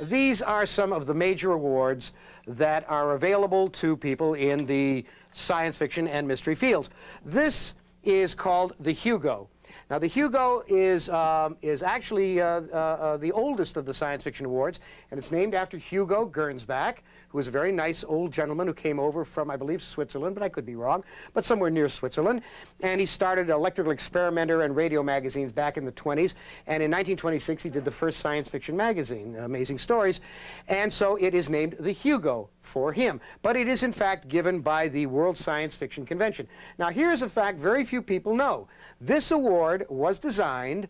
These are some of the major awards that are available to people in the science fiction and mystery fields. This is called the Hugo. Now, the Hugo is actually the oldest of the science fiction awards, and it's named after Hugo Gernsback, who was a very nice old gentleman who came over from, I believe, Switzerland, but I could be wrong, but somewhere near Switzerland. And he started Electrical Experimenter and radio magazines back in the 20s, and in 1926 he did the first science fiction magazine, Amazing Stories, and so it is named the Hugo for him. But it is, in fact, given by the World Science Fiction Convention. Now, here's a fact very few people know. This award was designed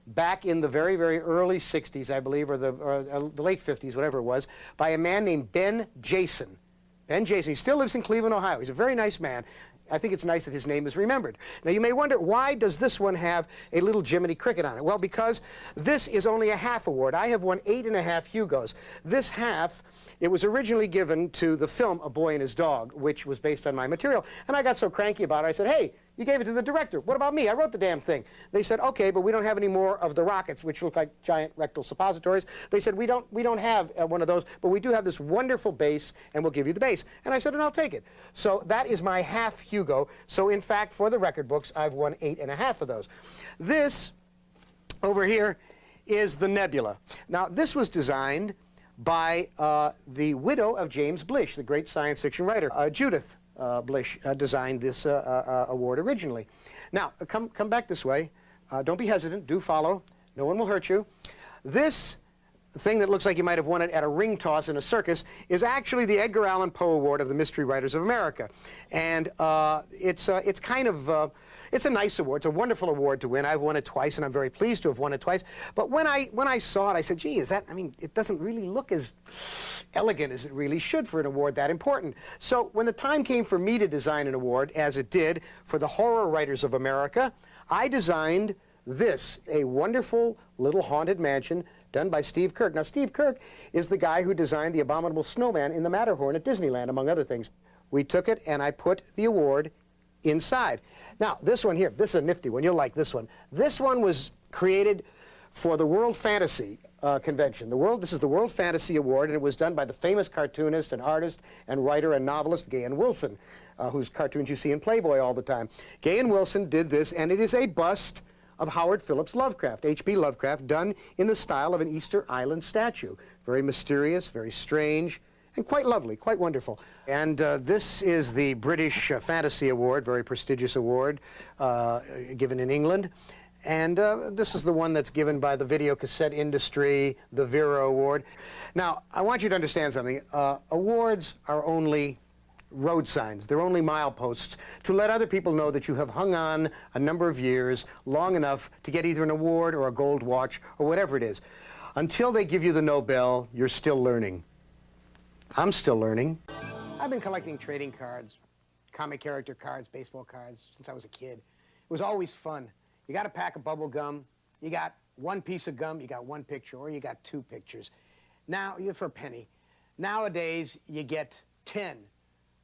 back in the very, very early 60s, I believe, or the late 50s, whatever it was, by a man named Ben Jason. Ben Jason. He still lives in Cleveland, Ohio. He's a very nice man. I think it's nice that his name is remembered. Now, you may wonder, why does this one have a little Jiminy Cricket on it? Well, because this is only a half award. I have won 8.5 Hugos. This half, it was originally given to the film A Boy and His Dog, which was based on my material. And I got so cranky about it, I said, hey, you gave it to the director. What about me? I wrote the damn thing. They said, okay, but we don't have any more of the rockets, which look like giant rectal suppositories. They said, we don't have one of those, but we do have this wonderful bass, and we'll give you the bass. And I said, and I'll take it. So that is my half Hugo. So in fact, for the record books, I've won 8.5 of those. This over here is the Nebula. Now, this was designed by the widow of James Blish, the great science fiction writer. Judith Blish designed this award originally. Now, come back this way. Don't be hesitant. Do follow. No one will hurt you. This thing that looks like you might have won it at a ring toss in a circus is actually the Edgar Allan Poe Award of the Mystery Writers of America. And it's kind of it's a nice award. It's a wonderful award to win. I've won it twice, and I'm very pleased to have won it twice. But when I saw it, I said, gee, is that, I mean, it doesn't really look as elegant as it really should for an award that important. So when the time came for me to design an award, as it did for the Horror Writers of America, I designed this, a wonderful little haunted mansion done by Steve Kirk. Now, Steve Kirk is the guy who designed the Abominable Snowman in the Matterhorn at Disneyland, among other things. We took it, and I put the award inside. Now, this one here, this is a nifty one. You'll like this one. This one was created for the World Fantasy Convention. This is the World Fantasy Award, and it was done by the famous cartoonist and artist and writer and novelist Gahan Wilson, whose cartoons you see in Playboy all the time. Gahan Wilson did this, and it is a bust of Howard Phillips Lovecraft, H.P. Lovecraft, done in the style of an Easter Island statue. Very mysterious, very strange, and quite lovely, quite wonderful. And this is the British Fantasy Award, very prestigious award, given in England. And this is the one that's given by the video cassette industry, the Vero Award. Now, I want you to understand something. Awards are only road signs. They're only mileposts to let other people know that you have hung on a number of years, long enough to get either an award or a gold watch or whatever it is. Until they give you the Nobel, you're still learning. I'm still learning. I've been collecting trading cards, comic character cards, baseball cards, since I was a kid. It was always fun. You got a pack of bubble gum, you got one piece of gum, you got one picture, or you got 2 pictures. Now, for a penny. Nowadays, you get 10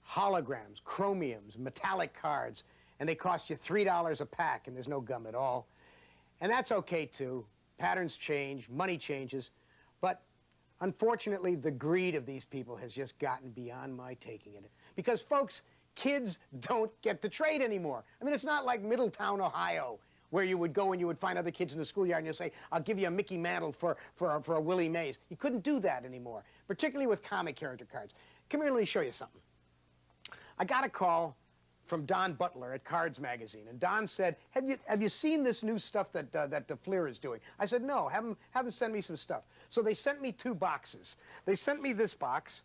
holograms, chromiums, metallic cards, and they cost you $3 a pack, and there's no gum at all. And that's okay, too. Patterns change, money changes, but unfortunately, the greed of these people has just gotten beyond my taking it. Because, folks, kids don't get to trade anymore. I mean, it's not like Middletown, Ohio, where you would go and you would find other kids in the schoolyard and you'll say, I'll give you a Mickey Mantle for a Willie Mays. You couldn't do that anymore, particularly with comic character cards. Come here, let me show you something. I got a call from Don Butler at Cards Magazine, and Don said, have you seen this new stuff that the Fleer is doing? I said, no, have them send me some stuff. So they sent me 2 boxes. They sent me this box,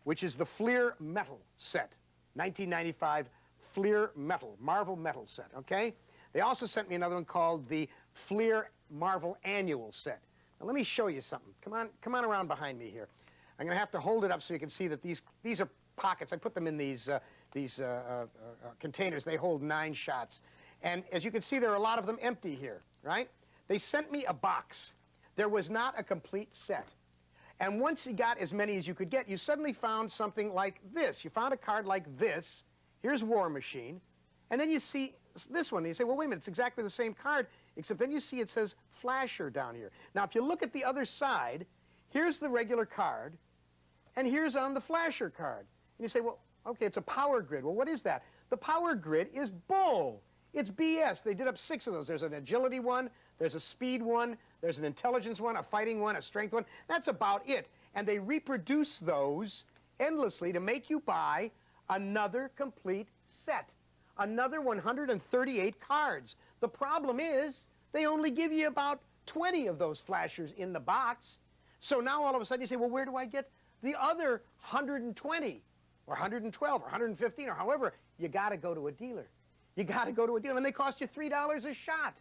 which is the Fleer Metal set, 1995 Fleer Metal, Marvel Metal set, okay? They also sent me another one called the Fleer Marvel Annual set. Now, let me show you something. Come on around behind me here. I'm going to have to hold it up so you can see that these are pockets. I put them in these containers. They hold 9 shots. And as you can see, there are a lot of them empty here, right? They sent me a box. There was not a complete set. And once you got as many as you could get, you suddenly found something like this. You found a card like this. Here's War Machine. And then you see this one, and you say, well, wait a minute, it's exactly the same card, except then you see it says Flasher down here. Now, if you look at the other side, here's the regular card, and here's on the flasher card. And you say, well, okay, it's a power grid. Well, what is that? The power grid is bull. It's BS. They did up 6 of those. There's an agility one, there's a speed one, there's an intelligence one, a fighting one, a strength one. That's about it. And they reproduce those endlessly to make you buy another complete set, another 138 cards. The problem is they only give you about 20 of those flashers in the box. So now all of a sudden you say, well, where do I get the other 120 or 112 or 115 or however? You got to go to a dealer. You got to go to a dealer, and they cost you $3 a shot.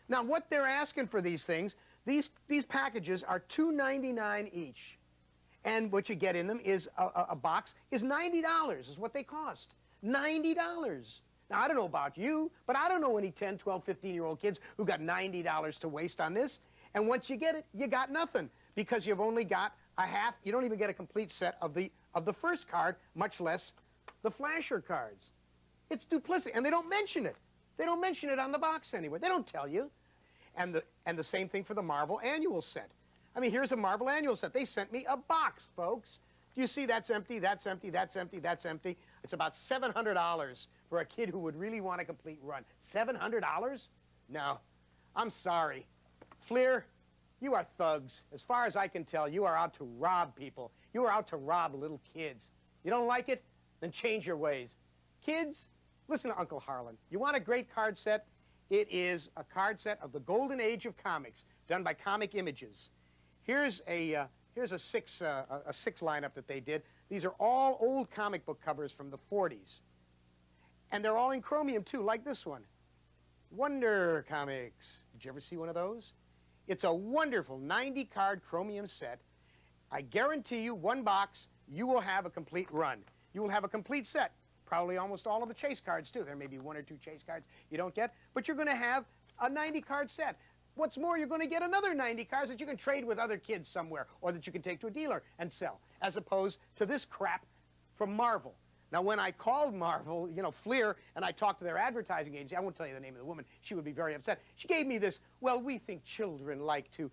Now, what they're asking for these things, these packages are $2.99 each. And what you get in them is a box is $90 is what they cost. $90. Now, I don't know about you, but I don't know any 10, 12, 15-year-old kids who got $90 to waste on this. And once you get it, you got nothing because you've only got a half. You don't even get a complete set of the first card, much less the flasher cards. It's duplicity, and they don't mention it. They don't mention it on the box anywhere. They don't tell you. And the same thing for the Marvel annual set. I mean, here's a Marvel annual set. They sent me a box, folks. Do you see that's empty, that's empty, that's empty, that's empty? It's about $700 for a kid who would really want a complete run. $700? No, I'm sorry. Fleer, you are thugs. As far as I can tell, you are out to rob people. You are out to rob little kids. You don't like it? Then change your ways. Kids, listen to Uncle Harlan. You want a great card set? It is a card set of the golden age of comics, done by Comic Images. Here's a six lineup that they did. These are all old comic book covers from the 40s. And they're all in chromium, too, like this one. Wonder Comics. Did you ever see one of those? It's a wonderful 90-card chromium set. I guarantee you, one box, you will have a complete run. You will have a complete set. Probably almost all of the chase cards, too. There may be 1 or 2 chase cards you don't get, but you're going to have a 90-card set. What's more, you're going to get another 90 cards that you can trade with other kids somewhere or that you can take to a dealer and sell, as opposed to this crap from Marvel. Now, when I called Marvel, you know, Fleer, and I talked to their advertising agency, I won't tell you the name of the woman. She would be very upset. She gave me this, well, we think children like to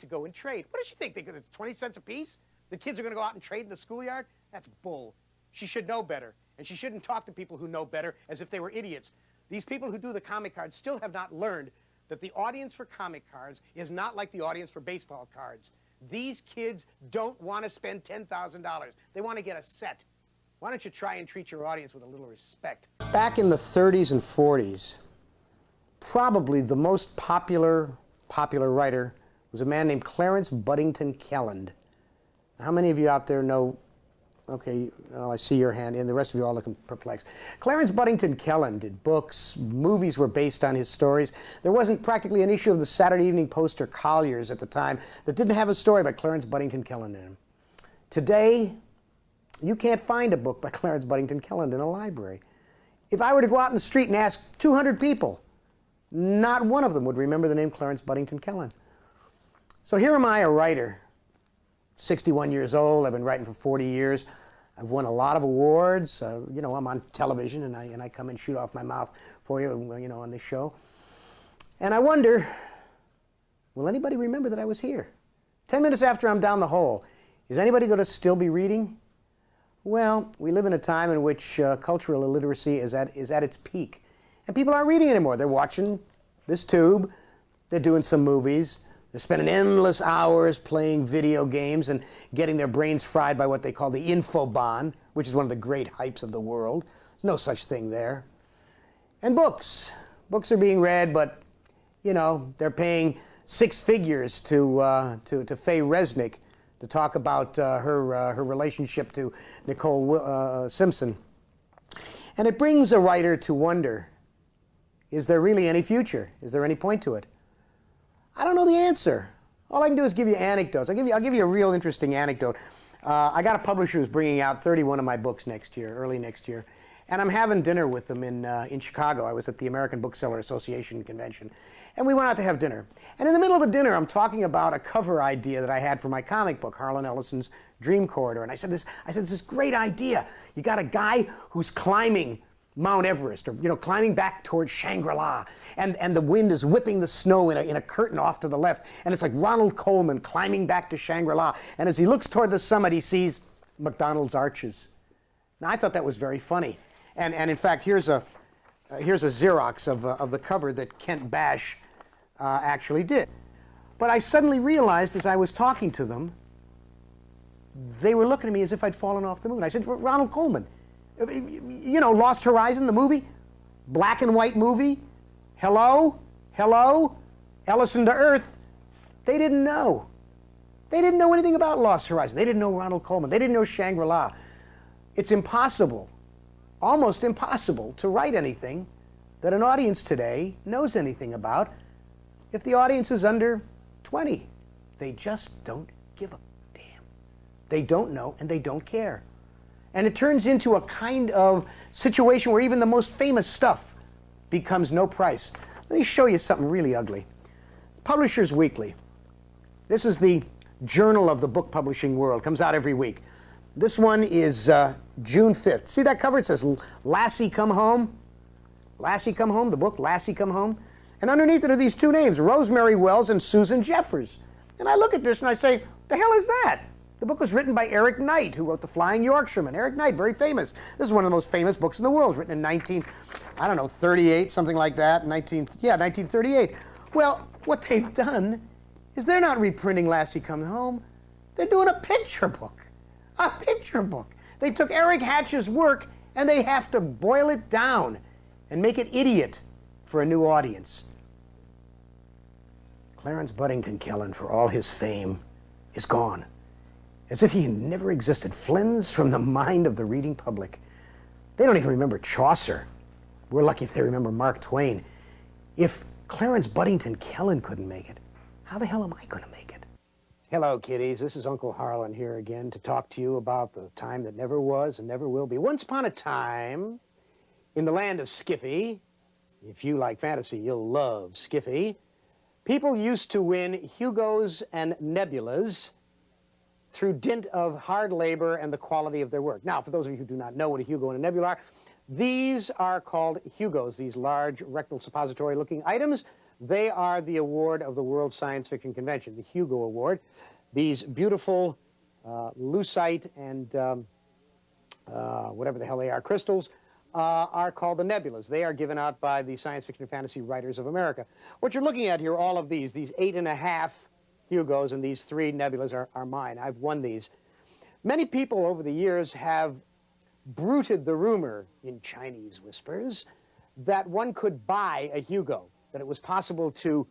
go and trade. What does she think? It's 20 cents a piece? The kids are going to go out and trade in the schoolyard? That's bull. She should know better, and she shouldn't talk to people who know better as if they were idiots. These people who do the comic cards still have not learned that the audience for comic cards is not like the audience for baseball cards. These kids don't want to spend $10,000. They want to get a set. Why don't you try and treat your audience with a little respect? Back in the 30s and 40s, probably the most popular writer was a man named Clarence Budington Kelland. How many of you out there know? Okay, well, I see your hand, and the rest of you are all looking perplexed. Clarence Budington Kelland did books. Movies were based on his stories. There wasn't practically an issue of the Saturday Evening Post or Collier's at the time that didn't have a story by Clarence Budington Kelland in it. Today, you can't find a book by Clarence Budington Kelland in a library. If I were to go out in the street and ask 200 people, not one of them would remember the name Clarence Budington Kelland. So here am I, a writer, 61 years old. I've been writing for 40 years. I've won a lot of awards. You know, I'm on television, and I come and shoot off my mouth for you, you know, on this show. And I wonder, will anybody remember that I was here? 10 minutes after I'm down the hole, is anybody going to still be reading? Well, we live in a time in which cultural illiteracy is at its peak. And people aren't reading anymore. They're watching this tube. They're doing some movies. They're spending endless hours playing video games and getting their brains fried by what they call the infobahn, which is one of the great hypes of the world. There's no such thing there. And books. Books are being read, but, you know, they're paying 6 figures to Faye Resnick to talk about her relationship to Nicole Simpson. And it brings a writer to wonder, is there really any future? Is there any point to it? I don't know the answer. All I can do is give you anecdotes. I'll give you a real interesting anecdote. I got a publisher who's bringing out 31 of my books next year, early next year. And I'm having dinner with them in Chicago. I was at the American Bookseller Association convention. And we went out to have dinner. And in the middle of the dinner, I'm talking about a cover idea that I had for my comic book, Harlan Ellison's Dream Corridor. And I said, this is great idea. You got a guy who's climbing Mount Everest, or, you know, climbing back towards Shangri-La, and the wind is whipping the snow in a curtain off to the left, and it's like Ronald Colman climbing back to Shangri-La, and as he looks toward the summit, he sees McDonald's arches. Now, I thought that was very funny, and in fact, here's a Xerox of the cover that Kent Bash actually did. But I suddenly realized as I was talking to them, they were looking at me as if I'd fallen off the moon. I said, Ronald Colman, you know, Lost Horizon, the movie, black and white movie, hello, Ellison to Earth. They didn't know. They didn't know anything about Lost Horizon. They didn't know Ronald Colman. They didn't know Shangri-La. It's impossible, almost impossible, to write anything that an audience today knows anything about if the audience is under 20. They just don't give a damn. They don't know and they don't care. And it turns into a kind of situation where even the most famous stuff becomes no price. Let me show you something really ugly. Publishers Weekly. This is the journal of the book publishing world. Comes out every week. This one is June 5th. See that cover? It says Lassie Come Home. Lassie Come Home, the book Lassie Come Home. And underneath it are these two names, Rosemary Wells and Susan Jeffers. And I look at this and I say, the hell is that? The book was written by Eric Knight, who wrote The Flying Yorkshireman. Eric Knight, very famous. This is one of the most famous books in the world. It was written in 1938, something like that. 1938. Well, what they've done is they're not reprinting Lassie Comes Home. They're doing a picture book. A picture book. They took Eric Hatch's work and they have to boil it down and make it idiot for a new audience. Clarence Budington Kelland, for all his fame, is gone. As if he never existed, flins from the mind of the reading public. They don't even remember Chaucer. We're lucky if they remember Mark Twain. If Clarence Budington Kelland couldn't make it, how the hell am I going to make it? Hello, kiddies. This is Uncle Harlan here again to talk to you about the time that never was and never will be. Once upon a time, in the land of Skiffy, if you like fantasy, you'll love Skiffy, people used to win Hugos and Nebulas through dint of hard labor and the quality of their work. Now, for those of you who do not know what a Hugo and a Nebula are, these are called Hugos, these large rectal suppository-looking items. They are the award of the World Science Fiction Convention, the Hugo Award. These beautiful lucite and whatever the hell they are, crystals, are called the Nebulas. They are given out by the Science Fiction and Fantasy Writers of America. What you're looking at here, all of these 8.5 Hugos and these 3 Nebulas are mine. I've won these. Many people over the years have bruited the rumor in Chinese whispers that one could buy a Hugo, that it was possible to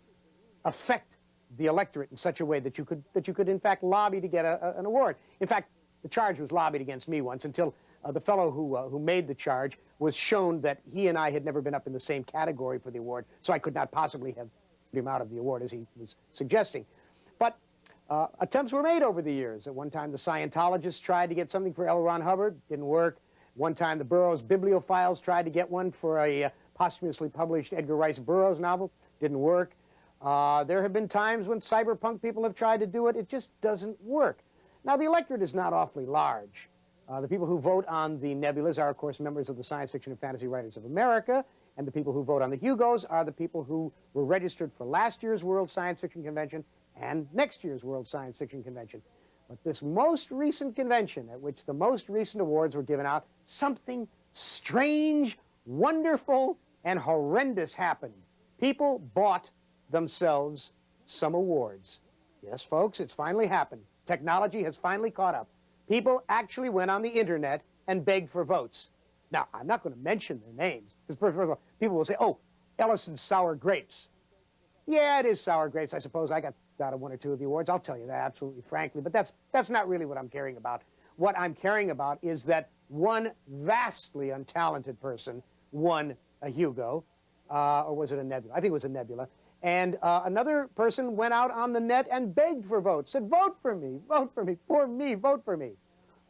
affect the electorate in such a way that you could in fact lobby to get an award. In fact, the charge was lobbied against me once until the fellow who made the charge was shown that he and I had never been up in the same category for the award, so I could not possibly have put him out of the award as he was suggesting. But attempts were made over the years. At one time, the Scientologists tried to get something for L. Ron Hubbard. Didn't work. One time, the Burroughs Bibliophiles tried to get one for a posthumously published Edgar Rice Burroughs novel. Didn't work. There have been times when cyberpunk people have tried to do it. It just doesn't work. Now, the electorate is not awfully large. The people who vote on the Nebulas are, of course, members of the Science Fiction and Fantasy Writers of America, and the people who vote on the Hugos are the people who were registered for last year's World Science Fiction Convention and next year's World Science Fiction Convention. But this most recent convention, at which the most recent awards were given out, something strange, wonderful, and horrendous happened. People bought themselves some awards. Yes, folks, it's finally happened. Technology has finally caught up. People actually went on the internet and begged for votes. Now, I'm not going to mention their names, because first of all, people will say, oh, Ellison's Sour Grapes. Yeah, it is Sour Grapes. I suppose I got out of 1 or 2 of the awards. I'll tell you that absolutely frankly, but that's not really what I'm caring about. What I'm caring about is that one vastly untalented person won a Hugo, or was it a Nebula? I think it was a Nebula. And another person went out on the net and begged for votes, said, vote for me, vote for me, vote for me.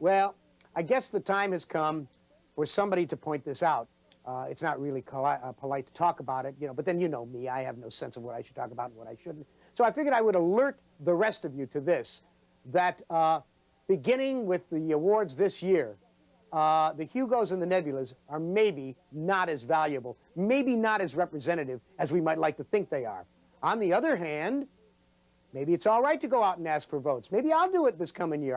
Well, I guess the time has come for somebody to point this out. It's not really polite to talk about it, you know, but then you know me. I have no sense of what I should talk about and what I shouldn't. So I figured I would alert the rest of you to this, that beginning with the awards this year, the Hugos and the Nebulas are maybe not as valuable, maybe not as representative as we might like to think they are. On the other hand, maybe it's all right to go out and ask for votes. Maybe I'll do it this coming year.